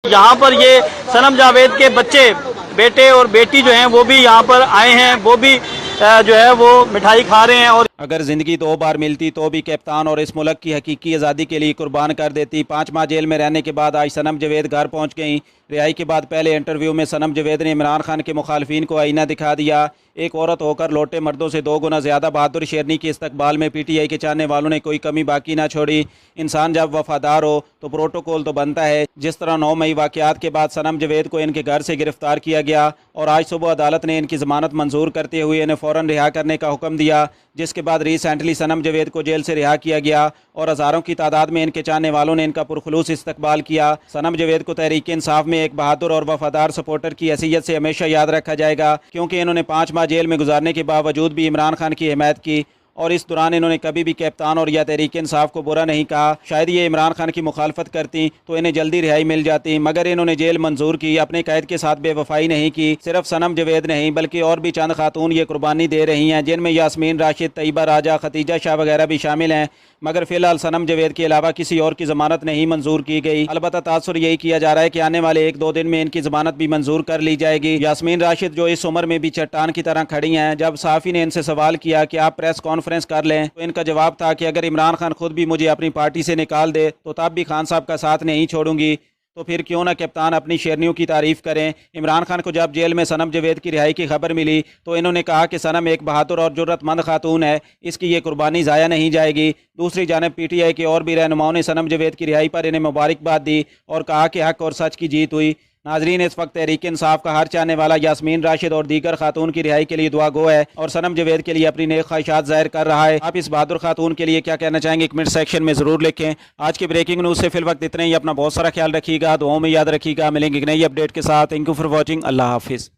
यहाँ पर ये सनम जावेद के बच्चे, बेटे और बेटी जो हैं वो भी यहाँ पर आए हैं, वो भी जो है वो मिठाई खा रहे हैं। और अगर ज़िंदगी 2 बार मिलती तो भी कप्तान और इस मुल्क की हकीकी आज़ादी के लिए कुर्बान कर देती। 5 माह जेल में रहने के बाद आज सनम जावेद घर पहुँच गईं। रिहाई के बाद पहले इंटरव्यू में सनम जावेद ने इमरान खान के मुखालफिन को आईना दिखा दिया। एक औरत होकर लौटे मर्दों से 2 गुना ज़्यादा बहादुर शेरनी के इस्तकबाल में PTI के चाहने वालों ने कोई कमी बाकी ना छोड़ी। इंसान जब वफादार हो तो प्रोटोकॉल तो बनता है। जिस तरह 9 मई वाक़यात के बाद सनम जावेद को इनके घर से गिरफ्तार किया गया और आज सुबह अदालत ने इनकी ज़मानत मंजूर करते हुए इन्हें फ़ौरन रिहा करने का हुक्म दिया, जिसके बाद रिसेंटली सनम जावेद को जेल से रिहा किया गया और हज़ारों की तादाद में इनके चाहने वालों ने इनका पुरखुलूस इस्तकबाल किया। सनम जावेद को तहरीक इंसाफ में एक बहादुर और वफादार सपोर्टर की हैसियत से हमेशा याद रखा जाएगा, क्योंकि इन्होंने 5 माह जेल में गुजारने के बावजूद भी इमरान खान की हिमायत की और इस दौरान इन्होंने कभी भी कप्तान और या तहरीक इंसाफ को बुरा नहीं कहा। शायद ये इमरान खान की मुखालफत करती तो इन्हें जल्दी रिहाई मिल जाती, मगर इन्होंने जेल मंजूर की, अपने कैद के साथ बेवफाई नहीं की। सिर्फ सनम जावेद नहीं बल्कि और भी चंद खातून ये कुर्बानी दे रही हैं, जिनमें यास्मीन राशिद, तैयबा राजा, खतीजा शाह वगैरह भी शामिल हैं, मगर फिलहाल सनम जावेद के अलावा किसी और की ज़मानत नहीं मंजूर की गई। अलबत्ता तासुर यही किया जा रहा है कि आने वाले 1-2 दिन में इनकी ज़मानत भी मंजूर कर ली जाएगी। यास्मीन राशिद जो इस उम्र में भी चट्टान की तरह खड़ी हैं, जब सहाफ़ी ने इनसे सवाल किया कि आप प्रेस कॉन्फ्रेंस कर लें तो इनका जवाब था कि अगर इमरान खान खुद भी मुझे अपनी पार्टी से निकाल दे तो तब भी खान साहब का साथ नहीं छोड़ूंगी, तो फिर क्यों ना कप्तान अपनी शेरनियों की तारीफ़ करें। इमरान खान को जब जेल में सनम जावेद की रिहाई की खबर मिली तो इन्होंने कहा कि सनम एक बहादुर और जुर्रतमंद खातून है, इसकी ये कुर्बानी ज़ाया नहीं जाएगी। दूसरी जानब PTI के और भी रहनुमाओं ने सनम जावेद की रिहाई पर इन्हें मुबारकबाद दी और कहा कि हक और सच की जीत हुई। नाजरीन, इस वक्त तहरीक इंसाफ का हर चाहने वाला यास्मीन राशिद और दीगर खातून की रिहाई के लिए दुआ गो है और सनम जावेद के लिए अपनी नेक ख्वाहिशात जाहिर कर रहा है। आप इस बहादुर खातून के लिए क्या कहना चाहेंगे, कमेंट सेक्शन में ज़रूर लिखें। आज की ब्रेकिंग न्यूज़ से फिल वक्त इतना ही। अपना बहुत सारा ख्याल रखिएगा, दुआओं में याद रखिएगा। मिलेंगे एक नई अपडेट के साथ। Thank you for watching. अल्लाह हाफिज़।